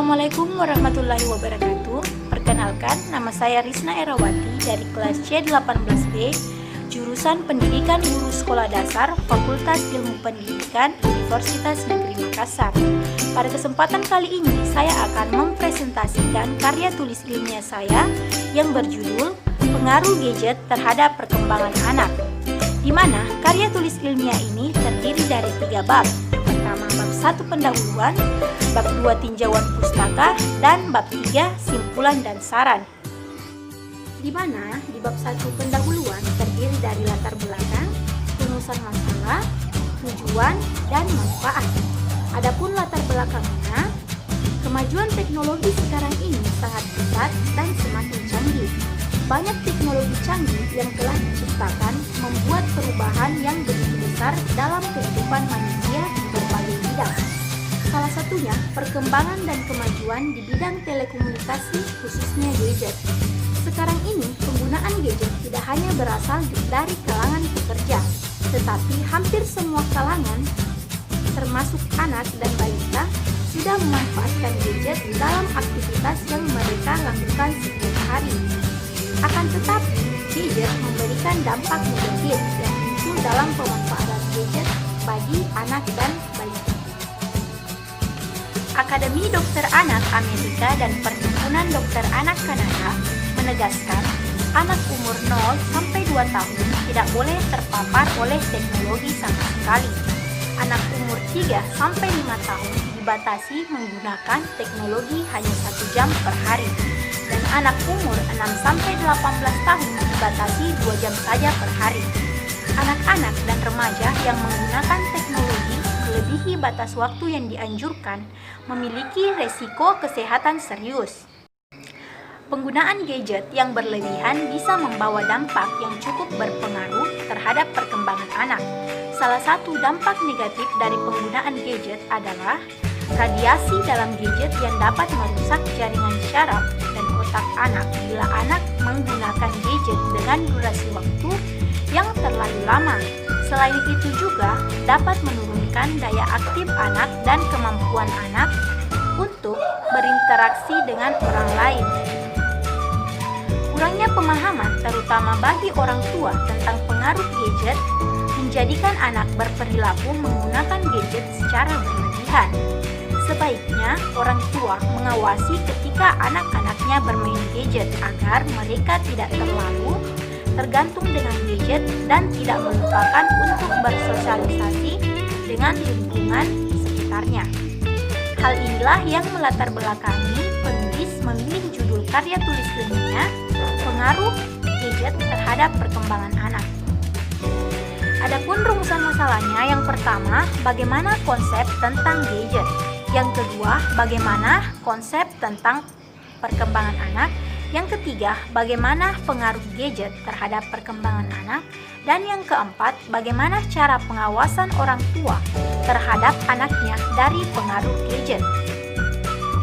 Assalamualaikum warahmatullahi wabarakatuh. Perkenalkan, nama saya Risna Erawati dari kelas C18B, jurusan Pendidikan Guru Sekolah Dasar, Fakultas Ilmu Pendidikan, Universitas Negeri Makassar. Pada kesempatan kali ini, saya akan mempresentasikan karya tulis ilmiah saya yang berjudul Pengaruh Gadget Terhadap Perkembangan Anak, di mana karya tulis ilmiah ini terdiri dari 3 bab. Pertama, bab 1 pendahuluan, bab 2 tinjauan pustaka, dan bab 3 simpulan dan saran. Di mana di bab 1 pendahuluan terdiri dari latar belakang, rumusan masalah, tujuan, dan manfaat. Adapun latar belakangnya, kemajuan teknologi sekarang ini sangat pesat dan semakin canggih. Banyak teknologi canggih yang telah diciptakan membuat perubahan yang begitu besar dalam kehidupan manusia di berbagai bidang. Salah satunya perkembangan dan kemajuan di bidang telekomunikasi, khususnya gadget. Sekarang ini penggunaan gadget tidak hanya berasal dari kalangan pekerja, tetapi hampir semua kalangan, termasuk anak dan balita, sudah memanfaatkan gadget dalam aktivitas yang mereka lakukan setiap hari. Akan tetapi, gadget memberikan dampak negatif yang muncul dalam pemanfaatan gadget bagi anak dan balita. Akademi Dokter Anak Amerika dan Perhimpunan Dokter Anak Kanada menegaskan anak umur 0 sampai 2 tahun tidak boleh terpapar oleh teknologi sama sekali. Anak umur 3 sampai 5 tahun dibatasi menggunakan teknologi hanya 1 jam per hari. Dan anak umur 6 sampai 18 tahun dibatasi 2 jam saja per hari. Anak-anak dan remaja yang menggunakan teknologi melebihi batas waktu yang dianjurkan memiliki resiko kesehatan serius. Penggunaan gadget yang berlebihan bisa membawa dampak yang cukup berpengaruh terhadap perkembangan anak. Salah satu dampak negatif dari penggunaan gadget adalah radiasi dalam gadget yang dapat merusak jaringan syaraf dan otak anak bila anak menggunakan gadget dengan durasi waktu yang terlalu lama. Selain itu juga dapat menurunkan daya aktif anak dan kemampuan anak untuk berinteraksi dengan orang lain. Kurangnya pemahaman terutama bagi orang tua tentang pengaruh gadget menjadikan anak berperilaku menggunakan gadget secara berlebihan. Sebaiknya orang tua mengawasi ketika anak-anaknya bermain gadget agar mereka tidak terlalu tergantung dengan gadget dan tidak melupakan untuk bersosialisasi dengan lingkungan sekitarnya. Hal inilah yang melatar belakangi penulis memilih judul karya tulis ilmiah Pengaruh Gadget Terhadap Perkembangan Anak. Adapun rumusan masalahnya, yang pertama, bagaimana konsep tentang gadget. Yang kedua, bagaimana konsep tentang perkembangan anak. Yang ketiga, bagaimana pengaruh gadget terhadap perkembangan anak. Dan yang keempat, bagaimana cara pengawasan orang tua terhadap anaknya dari pengaruh gadget.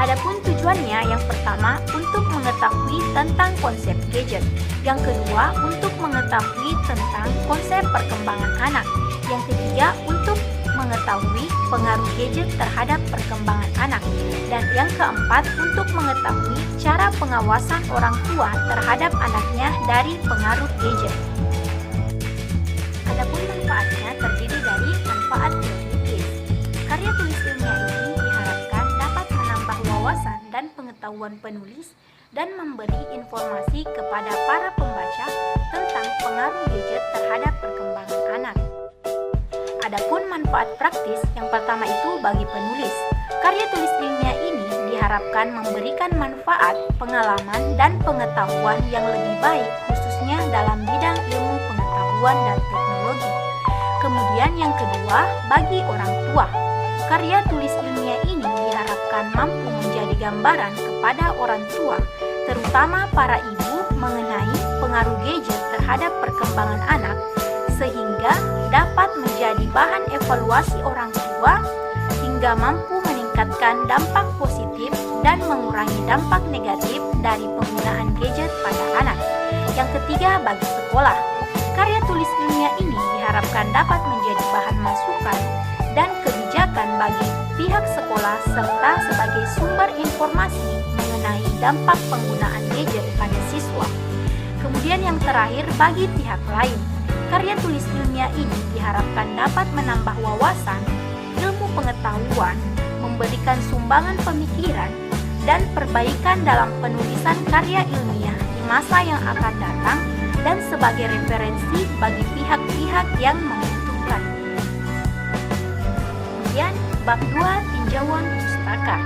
Adapun tujuannya, yang pertama, untuk mengetahui tentang konsep gadget. Yang kedua, untuk mengetahui tentang konsep perkembangan anak. Yang ketiga, untuk mengetahui pengaruh gadget terhadap perkembangan anak. Dan yang keempat, untuk mengetahui cara pengawasan orang tua terhadap anaknya dari pengaruh gadget. Adapun manfaatnya terdiri dari manfaat kognitif. Karya tulis ilmiah ini diharapkan dapat menambah wawasan dan pengetahuan penulis dan memberi informasi kepada para pembaca tentang pengaruh gadget terhadap perkembangan anak. Adapun manfaat praktis, yang pertama itu bagi penulis. Karya tulis ilmiah ini diharapkan memberikan manfaat, pengalaman, dan pengetahuan yang lebih baik khususnya dalam bidang ilmu pengetahuan dan teknologi. Kemudian yang kedua, bagi orang tua. Karya tulis ilmiah ini diharapkan mampu menjadi gambaran kepada orang tua, terutama para ibu mengenai pengaruh gadget terhadap perkembangan anak, sehingga dapat menjadi bahan evaluasi orang tua hingga mampu meningkatkan dampak positif dan mengurangi dampak negatif dari penggunaan gadget pada anak. Yang ketiga, bagi sekolah. Karya tulis ilmiah ini diharapkan dapat menjadi bahan masukan dan kebijakan bagi pihak sekolah serta sebagai sumber informasi mengenai dampak penggunaan gadget pada siswa. Kemudian yang terakhir, bagi pihak lain, karya tulis ilmiah ini diharapkan dapat menambah wawasan, ilmu pengetahuan, memberikan sumbangan pemikiran, dan perbaikan dalam penulisan karya ilmiah di masa yang akan datang dan sebagai referensi bagi pihak-pihak yang membutuhkan. Kemudian, bab 2 tinjauan pustaka.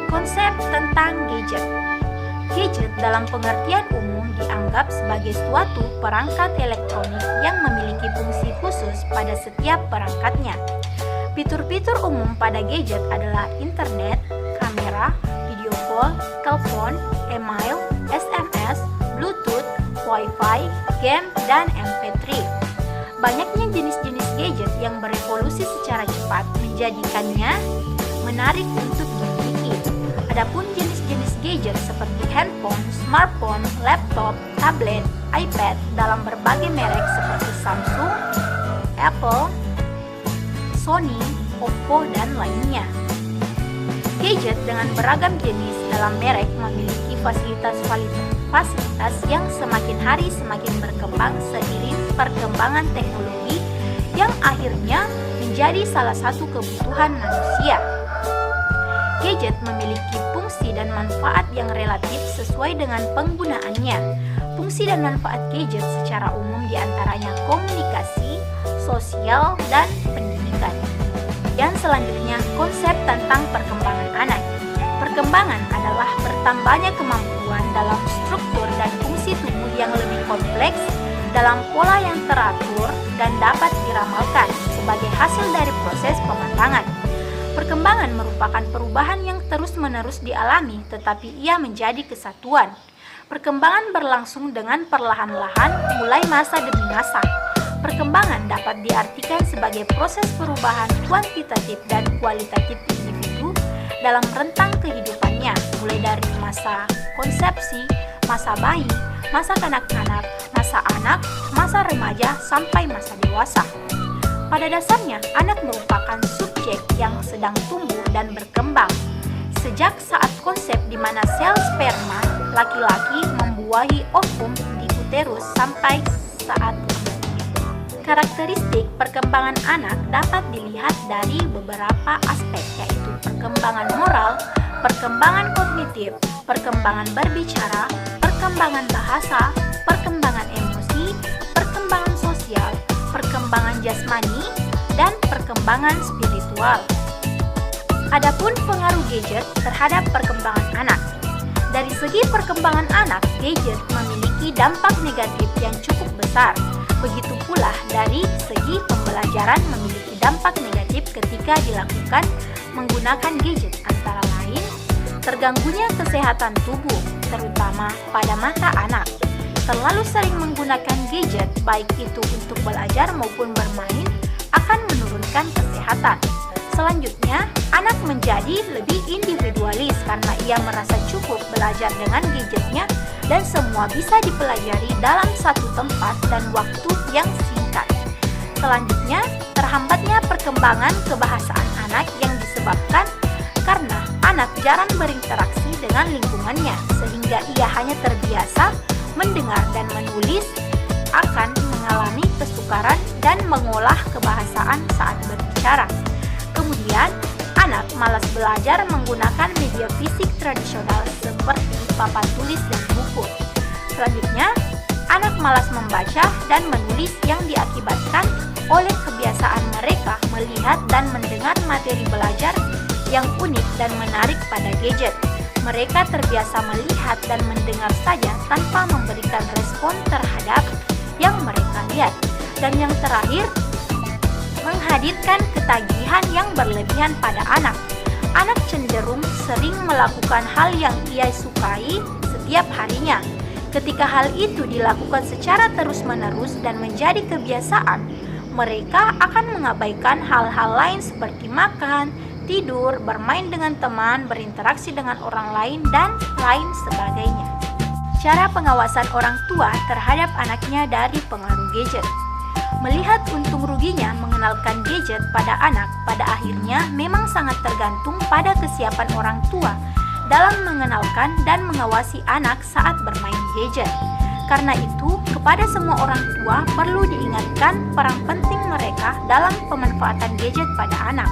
Konsep tentang gadget. Gadget dalam pengertian umum dianggap sebagai suatu perangkat elektronik yang memiliki fungsi khusus pada setiap perangkatnya. Fitur-fitur umum pada gadget adalah internet, kamera, video call, telepon, email, SMS, Bluetooth, Wi-Fi, game, dan MP3. Banyaknya jenis-jenis gadget yang berevolusi secara cepat menjadikannya menarik untuk dimiliki. Adapun jenis-jenis gadget seperti handphone, smartphone, laptop, tablet, iPad dalam berbagai merek seperti Samsung, Apple, Sony, Oppo, dan lainnya. Gadget dengan beragam jenis dalam merek memiliki fasilitas yang semakin hari semakin berkembang seiring perkembangan teknologi yang akhirnya menjadi salah satu kebutuhan manusia. Gadget memiliki fungsi dan manfaat yang relatif sesuai dengan penggunaannya. Fungsi dan manfaat gadget secara umum diantaranya komunikasi, sosial, dan pendidikan. Yang selanjutnya, konsep tentang perkembangan anak. Perkembangan adalah bertambahnya kemampuan dalam struktur dan fungsi tubuh yang lebih kompleks dalam pola yang teratur dan dapat diramalkan sebagai hasil dari proses pematangan. Perkembangan merupakan perubahan yang terus-menerus dialami, tetapi ia menjadi kesatuan. Perkembangan berlangsung dengan perlahan-lahan mulai masa demi masa. Perkembangan dapat diartikan sebagai proses perubahan kuantitatif dan kualitatif individu dalam rentang kehidupannya, mulai dari masa konsepsi, masa bayi, masa kanak-kanak, masa anak, masa remaja, sampai masa dewasa. Pada dasarnya, anak merupakan subjek yang sedang tumbuh dan berkembang. Sejak saat konsep di mana sel sperma laki-laki membuahi ovum di uterus sampai saat karakteristik perkembangan anak dapat dilihat dari beberapa aspek, yaitu perkembangan moral, perkembangan kognitif, perkembangan berbicara, perkembangan bahasa, perkembangan emosi, perkembangan sosial, perkembangan jasmani, dan perkembangan spiritual. Adapun pengaruh gadget terhadap perkembangan anak. Dari segi perkembangan anak, gadget memiliki dampak negatif yang cukup besar. Begitu pula dari segi pembelajaran memiliki dampak negatif ketika dilakukan menggunakan gadget, antara lain terganggunya kesehatan tubuh, terutama pada mata anak. Terlalu sering menggunakan gadget, baik itu untuk belajar maupun bermain, akan menurunkan kesehatan. Selanjutnya, anak menjadi lebih individualis karena ia merasa cukup belajar dengan gadgetnya dan semua bisa dipelajari dalam satu tempat dan waktu yang singkat. Selanjutnya, terhambatnya perkembangan kebahasaan anak yang disebabkan karena anak jarang berinteraksi dengan lingkungannya, sehingga ia hanya terbiasa mendengar dan menulis, akan mengalami kesukaran dan mengolah kebahasaan saat berbicara. Kemudian, anak malas belajar menggunakan media fisik tradisional seperti papan tulis dan buku. Selanjutnya, anak malas membaca dan menulis yang diakibatkan oleh kebiasaan mereka melihat dan mendengar materi belajar yang unik dan menarik pada gadget. Mereka terbiasa melihat dan mendengar saja tanpa memberikan respon terhadap yang mereka lihat. Dan yang terakhir, menghadirkan ketagihan yang berlebihan pada anak. Anak cenderung sering melakukan hal yang ia sukai setiap harinya. Ketika hal itu dilakukan secara terus-menerus dan menjadi kebiasaan, mereka akan mengabaikan hal-hal lain seperti makan, tidur, bermain dengan teman, berinteraksi dengan orang lain, dan lain sebagainya. Cara pengawasan orang tua terhadap anaknya dari pengaruh gadget. Melihat untung ruginya mengenalkan gadget pada anak, pada akhirnya memang sangat tergantung pada kesiapan orang tua dalam mengenalkan dan mengawasi anak saat bermain gadget. Karena itu, kepada semua orang tua perlu diingatkan peran penting mereka dalam pemanfaatan gadget pada anak.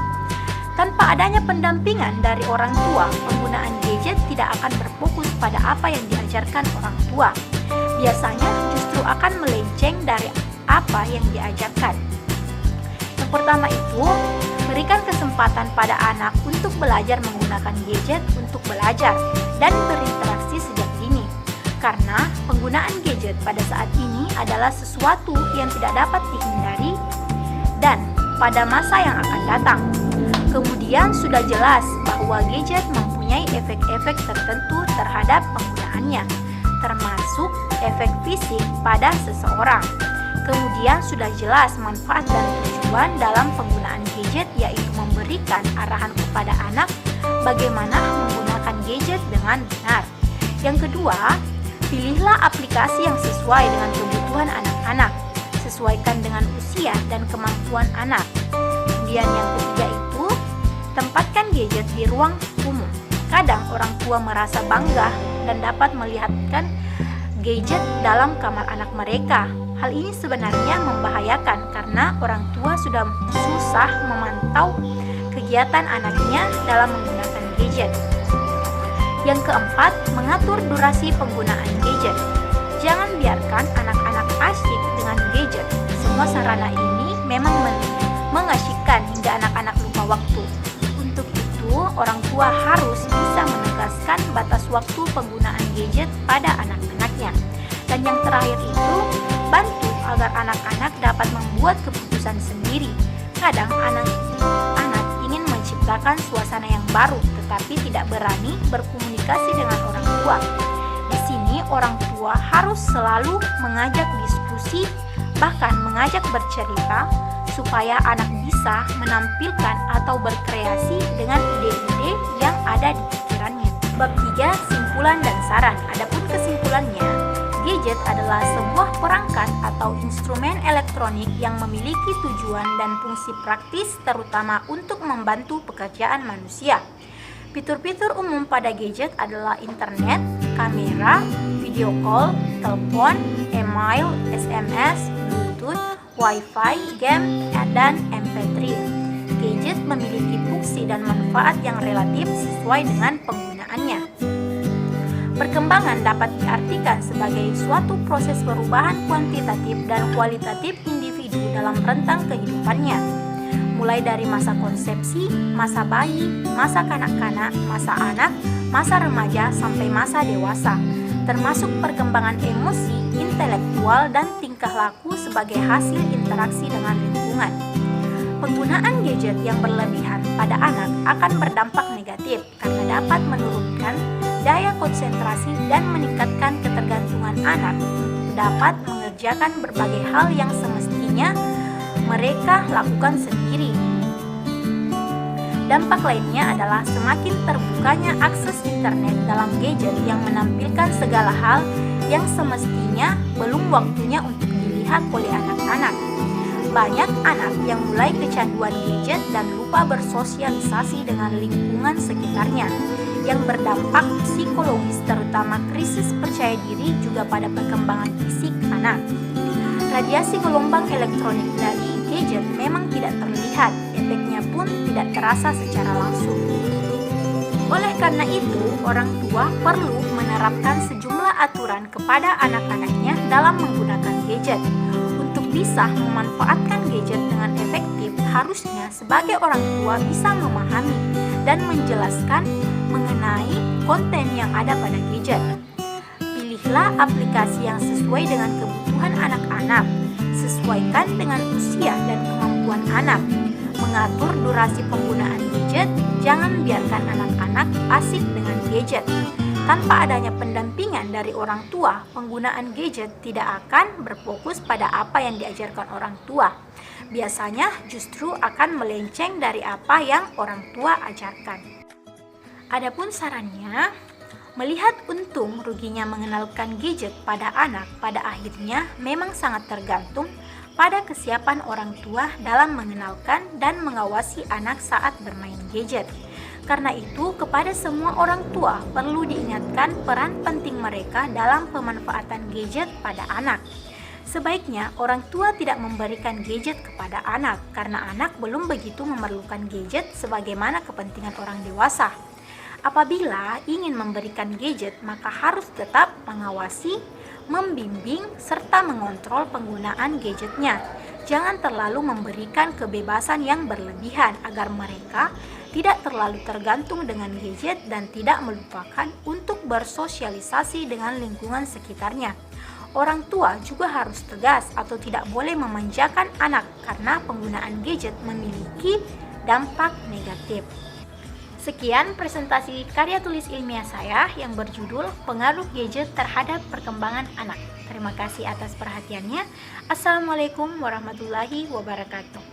Tanpa adanya pendampingan dari orang tua, penggunaan gadget tidak akan berfokus pada apa yang diajarkan orang tua. Biasanya justru akan melenceng dari apa yang diajarkan. Yang pertama itu, berikan kesempatan pada anak untuk belajar menggunakan gadget untuk belajar dan berinteraksi sejak dini. Karena penggunaan gadget pada saat ini adalah sesuatu yang tidak dapat dihindari dan pada masa yang akan datang. Kemudian sudah jelas bahwa gadget mempunyai efek-efek tertentu terhadap penggunaannya, termasuk efek fisik pada seseorang. Kemudian sudah jelas manfaat dan tujuan dalam penggunaan gadget, yaitu memberikan arahan kepada anak bagaimana menggunakan gadget dengan benar. Yang kedua, pilihlah aplikasi yang sesuai dengan kebutuhan anak-anak, sesuaikan dengan usia dan kemampuan anak. Kemudian yang ketiga itu, tempatkan gadget di ruang umum. Kadang orang tua merasa bangga dan dapat melihatkan gadget dalam kamar anak mereka. Hal ini sebenarnya membahayakan karena orang tua sudah susah memantau kegiatan anaknya dalam menggunakan gadget. Yang keempat, mengatur durasi penggunaan gadget. Jangan biarkan anak-anak asyik dengan gadget. Semua sarana ini memang mengasyikkan hingga anak-anak lupa waktu. Untuk itu, orang tua harus bisa menegaskan batas waktu penggunaan gadget pada anak-anaknya. Dan yang terakhir itu, bantu agar anak-anak dapat membuat keputusan sendiri. Kadang anak ingin menciptakan suasana yang baru, tetapi tidak berani berkomunikasi dengan orang tua. Di sini orang tua harus selalu mengajak diskusi, bahkan mengajak bercerita, supaya anak bisa menampilkan atau berkreasi dengan ide-ide yang ada di pikirannya. Bab 3, simpulan dan saran. Adapun kesimpulannya, gadget adalah sebuah perangkat atau instrumen elektronik yang memiliki tujuan dan fungsi praktis terutama untuk membantu pekerjaan manusia. Fitur-fitur umum pada gadget adalah internet, kamera, video call, telepon, email, SMS, Bluetooth, Wi-Fi, game, dan MP3. Gadget memiliki fungsi dan manfaat yang relatif sesuai dengan penggunaannya. Perkembangan dapat diartikan sebagai suatu proses perubahan kuantitatif dan kualitatif individu dalam rentang kehidupannya, mulai dari masa konsepsi, masa bayi, masa kanak-kanak, masa anak, masa remaja, sampai masa dewasa, termasuk perkembangan emosi, intelektual, dan tingkah laku sebagai hasil interaksi dengan lingkungan. Penggunaan gadget yang berlebihan pada anak akan berdampak negatif karena dapat menurunkan daya konsentrasi dan meningkatkan ketergantungan anak untuk dapat mengerjakan berbagai hal yang semestinya mereka lakukan sendiri. Dampak lainnya adalah semakin terbukanya akses internet dalam gadget yang menampilkan segala hal yang semestinya belum waktunya untuk dilihat oleh anak-anak. Banyak anak yang mulai kecanduan gadget dan lupa bersosialisasi dengan lingkungan sekitarnya, yang berdampak psikologis terutama krisis percaya diri juga pada perkembangan fisik anak. Radiasi gelombang elektronik dari gadget memang tidak terlihat, efeknya pun tidak terasa secara langsung. Oleh karena itu, orang tua perlu menerapkan sejumlah aturan kepada anak-anaknya dalam menggunakan gadget. Untuk bisa memanfaatkan gadget dengan efektif, harusnya sebagai orang tua bisa memahami dan menjelaskan mengenai konten yang ada pada gadget. Pilihlah aplikasi yang sesuai dengan kebutuhan anak-anak, sesuaikan dengan usia dan kemampuan anak. Mengatur durasi penggunaan gadget, jangan biarkan anak-anak asik dengan gadget. Tanpa adanya pendampingan dari orang tua, penggunaan gadget tidak akan berfokus pada apa yang diajarkan orang tua. Biasanya justru akan melenceng dari apa yang orang tua ajarkan. Adapun sarannya, melihat untung ruginya mengenalkan gadget pada anak pada akhirnya memang sangat tergantung pada kesiapan orang tua dalam mengenalkan dan mengawasi anak saat bermain gadget. Karena itu, kepada semua orang tua perlu diingatkan peran penting mereka dalam pemanfaatan gadget pada anak. Sebaiknya orang tua tidak memberikan gadget kepada anak karena anak belum begitu memerlukan gadget sebagaimana kepentingan orang dewasa. Apabila ingin memberikan gadget, maka harus tetap mengawasi, membimbing, serta mengontrol penggunaan gadgetnya. Jangan terlalu memberikan kebebasan yang berlebihan agar mereka tidak terlalu tergantung dengan gadget dan tidak melupakan untuk bersosialisasi dengan lingkungan sekitarnya. Orang tua juga harus tegas atau tidak boleh memanjakan anak karena penggunaan gadget memiliki dampak negatif. Sekian presentasi karya tulis ilmiah saya yang berjudul Pengaruh Gadget Terhadap Perkembangan Anak. Terima kasih atas perhatiannya. Assalamualaikum warahmatullahi wabarakatuh.